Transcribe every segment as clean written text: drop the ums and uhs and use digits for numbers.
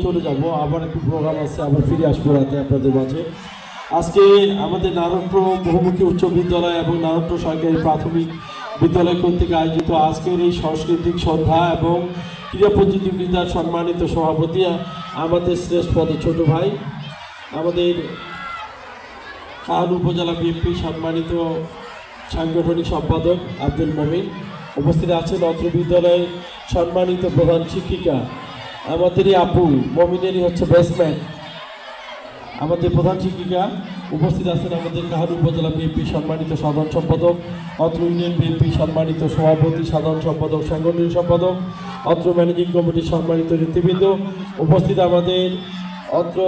চলে যাব, আবার একটু প্রোগ্রাম আছে, আবার ফিরে আসবো রাতে আপনাদের মাঝে। আজকে আমাদের নারায়ণপুর বহুমুখী উচ্চ বিদ্যালয় এবং নারায়ণপুর সরকারি প্রাথমিক বিদ্যালয় কর্তৃক আয়োজিত আজকের এই সাংস্কৃতিক সন্ধ্যা এবং ক্রীড়া প্রতিযোগিতার সম্মানিত সভাপতি আমাদের শ্রেষ্ঠ পদে ছোট ভাই, আমাদের কাহালু উপজেলা বিএনপি সম্মানিত সাংগঠনিক সম্পাদক আব্দুল মমিন, উপস্থিত আছেন অত্র বিদ্যালয়ের সম্মানিত প্রধান শিক্ষিকা আমাদেরই আপু, মমিনেরই হচ্ছে বেসম্যান, আমাদের প্রধান শিক্ষিকা। উপস্থিত আছেন আমাদের কাহালু উপজেলা বিএনপি সম্মানিত সাধারণ সম্পাদক, অত্র ইউনিয়ন বিএনপি সম্মানিত সভাপতি, সাধারণ সম্পাদক, সাংগঠনিক সম্পাদক, অত্র ম্যানেজিং কমিটির সম্মানিত নেতৃবৃন্দ। উপস্থিত আমাদের অত্র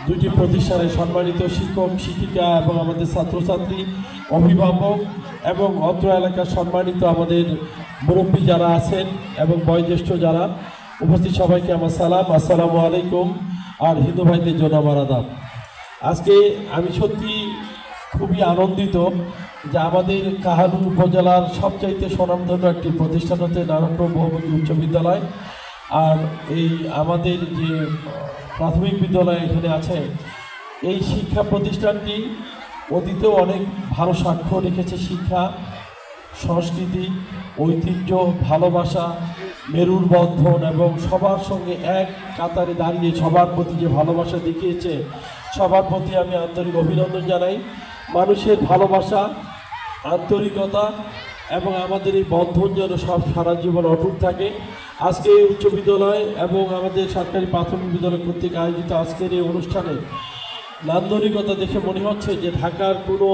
দুটি প্রতিষ্ঠানের সম্মানিত শিক্ষক শিক্ষিকা এবং আমাদের ছাত্রছাত্রী, অভিভাবক এবং অত্র এলাকার সম্মানিত আমাদের মুরব্বী যারা আছেন এবং বয়োজ্যেষ্ঠ যারা উপস্থিত, সবাইকে আমার সালাম, আসসালামু আলাইকুম। আর হিন্দু ভাইদের জন্য আমার আদাব। আজকে আমি সত্যি খুবই আনন্দিত যে আমাদের কাহালু উপজেলার সবচাইতে স্বনামধন্য একটি প্রতিষ্ঠান হচ্ছে নারায়ণপুর বহুমুখী উচ্চ বিদ্যালয়। আর এই আমাদের যে প্রাথমিক বিদ্যালয় এখানে আছে, এই শিক্ষা প্রতিষ্ঠানটি অতীতেও অনেক ভালো সাক্ষ্য রেখেছে। শিক্ষা, সংস্কৃতি, ঐতিহ্য, ভালোবাসা, মেরুর বন্ধন এবং সবার সঙ্গে এক কাতারে দাঁড়িয়ে সবার প্রতি যে ভালোবাসা দেখিয়েছে, সবার প্রতি আমি আন্তরিক অভিনন্দন জানাই। মানুষের ভালোবাসা, আন্তরিকতা এবং আমাদের এই বন্ধন যেন সব সারা জীবন অটুট থাকে। আজকে এই উচ্চ বিদ্যালয় এবং আমাদের সরকারি প্রাথমিক বিদ্যালয় কর্তৃক আয়োজিত আজকের এই অনুষ্ঠানে নান্দনিকতা দেখে মনে হচ্ছে যে ঢাকার কোনো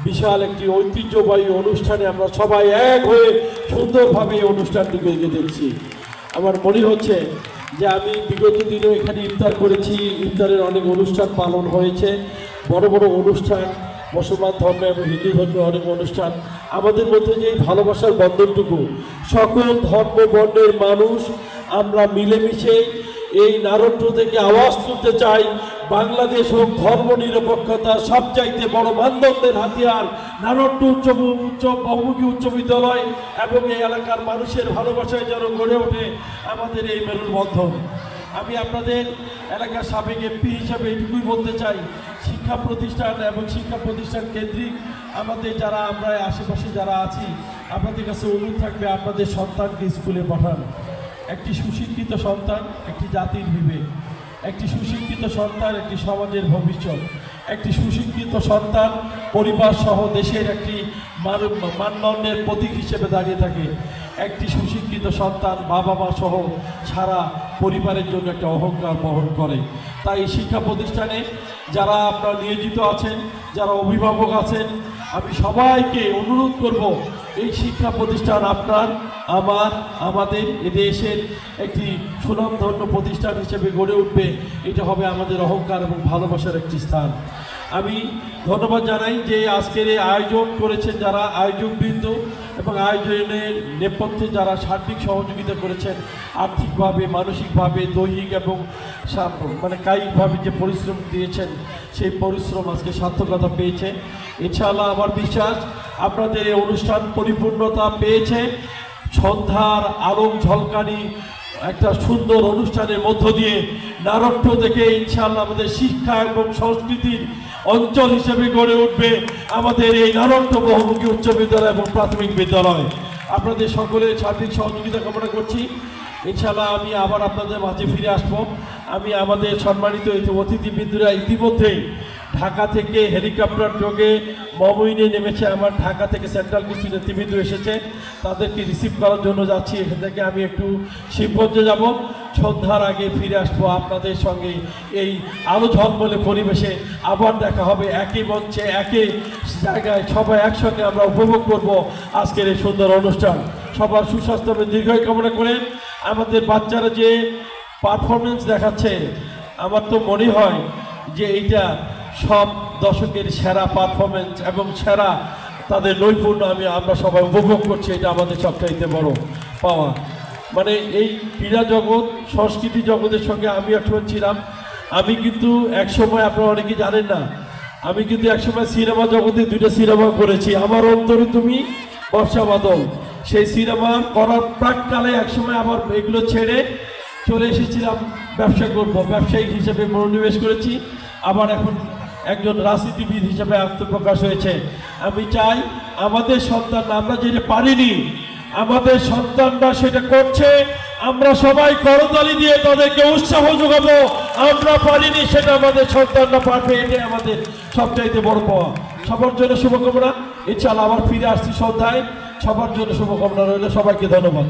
বিশাল একটি ঐতিহ্যবাহী অনুষ্ঠানে আমরা সবাই এক হয়ে সুন্দরভাবে এই অনুষ্ঠানটিকে দেখছি। আমার মনে হচ্ছে যে আমি বিগত দিনেও এখানে ইফতার করেছি, ইফতারের অনেক অনুষ্ঠান পালন হয়েছে, বড় বড় অনুষ্ঠান, মুসলমান ধর্ম এবং হিন্দু ধর্মের অনেক অনুষ্ঠান। আমাদের মধ্যে যে ভালোবাসার বন্ধনটুকু, সকল ধর্ম বর্ণের মানুষ আমরা মিলেমিশে এই নারায়ণপুর থেকে আওয়াজ তুলতে চাই, বাংলাদেশ হোক ধর্ম নিরপেক্ষতা সবচাইতে বড় মানদণ্ডের হাতিয়ার নারায়ণপুর বহুমুখী উচ্চ বিদ্যালয় এবং এই এলাকার মানুষের ভালোবাসায় যেন গড়ে ওঠে আমাদের এই মেরুর বন্ধন। আমি আপনাদের এলাকার সাবেক এমপি হিসাবে এটুকুই বলতে চাই, শিক্ষা প্রতিষ্ঠান এবং শিক্ষা প্রতিষ্ঠান কেন্দ্রিক আমাদের যারা আমরা আশেপাশে যারা আছি, আপনাদের কাছে অনুরোধ থাকবে আপনাদের সন্তানকে স্কুলে পাঠান। একটি সুশিক্ষিত সন্তান একটি জাতির বিবেক, একটি সুশিক্ষিত সন্তান একটি সমাজের ভবিষ্যৎ, একটি সুশিক্ষিত সন্তান পরিবার সহ দেশের একটি মানদণ্ডের প্রতীক হিসেবে দাঁড়িয়ে থাকে। একটি সুশিক্ষিত সন্তান বাবা মা সহ সারা পরিবারের জন্য একটা অহংকার বহন করে। তাই শিক্ষা প্রতিষ্ঠানে যারা আপনারা নিয়োজিত আছেন, যারা অভিভাবক আছেন, আমি সবাইকে অনুরোধ করব, এই শিক্ষা প্রতিষ্ঠান আপনার, আমার, আমাদের এদেশের একটি সুনামধন্য প্রতিষ্ঠান হিসেবে গড়ে উঠবে। এটা হবে আমাদের অহংকার এবং ভালোবাসার একটি স্থান। আমি ধন্যবাদ জানাই যে আজকের এই আয়োজন করেছেন যারা আয়োজকবৃন্দ এবং আয়োজনের নেপথ্যে যারা সার্বিক সহযোগিতা করেছেন, আর্থিকভাবে, মানসিকভাবে, দৈহিক এবং কায়িকভাবে যে পরিশ্রম দিয়েছেন, সেই পরিশ্রম আজকে সার্থকতা পেয়েছে। ইনশাআল্লাহ আমার বিশ্বাস আপনাদের এই অনুষ্ঠান পরিপূর্ণতা পেয়েছে। সন্ধ্যার আলোক ঝলকানি একটা সুন্দর অনুষ্ঠানের মধ্য দিয়ে নারায়ণপুর থেকে ইনশাআল্লাহ আমাদের শিক্ষা এবং সংস্কৃতির অঞ্চল হিসেবে গড়ে উঠবে আমাদের এই নারায়ণপুর বহুমুখী উচ্চ বিদ্যালয় এবং প্রাথমিক বিদ্যালয়। আপনাদের সকলের সার্বিক সহযোগিতা কামনা করছি। ইনশাআল্লাহ আমি আবার আপনাদের মাঝে ফিরে আসব। আমি আমাদের সম্মানিত অতিথিবৃন্দরা ইতিমধ্যেই ঢাকা থেকে হেলিকপ্টার যোগে মমইনে নেমেছে। আমার ঢাকা থেকে সেন্ট্রাল কিছু নেতৃবৃন্দ এসেছে, তাদেরকে রিসিভ করার জন্য যাচ্ছি। এখান থেকে আমি একটু শিবগঞ্জে যাব, সন্ধ্যার আগে ফিরে আসবো আপনাদের সঙ্গে এই আলো ঝলমলে পরিবেশে আবার দেখা হবে একই মঞ্চে, একই জায়গায়, সবাই একসঙ্গে আমরা উপভোগ করব আজকের এই সুন্দর অনুষ্ঠান। সবার সুস্বাস্থ্য এবং দীর্ঘায়ু কামনা করে আমাদের বাচ্চারা যে পারফরমেন্স দেখাচ্ছে, আমার তো মনে হয় যে এইটা সব দশকের সেরা পারফরমেন্স এবং সেরা তাদের নৈপুণ্য আমরা সবাই উপভোগ করছি। এটা আমাদের সবচাইতে বড় পাওয়া। মানে এই ক্রীড়া জগৎ, সংস্কৃতি জগতের সঙ্গে আমি একসময় ছিলাম। আমি কিন্তু একসময়, আপনারা অনেকে জানেন না, আমি কিন্তু একসময় সিনেমা জগতে 2টা সিনেমা করেছি, আমার অন্তরে তুমি, বর্ষা বাদল। সেই সিনেমা করার প্রাককালে একসময় আবার এগুলো ছেড়ে চলে এসেছিলাম ব্যবসা করব, ব্যবসায়িক হিসেবে মনোনিবেশ করেছি, আবার এখন একজন রাজনীতিবিদ হিসেবে আত্মপ্রকাশ হয়েছে। আমি চাই আমাদের সন্তান, আমরা যেটা পারিনি আমাদের সন্তানরা সেটা করছে, আমরা সবাই করতালি দিয়ে তাদেরকে উৎসাহ যোগাবো। আমরা পারিনি সেটা আমাদের সন্তানরা পারবে, এটাই আমাদের সবচাইতে বড় পাওয়া। সবার জন্য শুভকামনা, ইনশাআল্লাহ আবার ফিরে আসছি সন্ধ্যায়। সবার জন্য শুভকামনা রইল, সবাইকে ধন্যবাদ।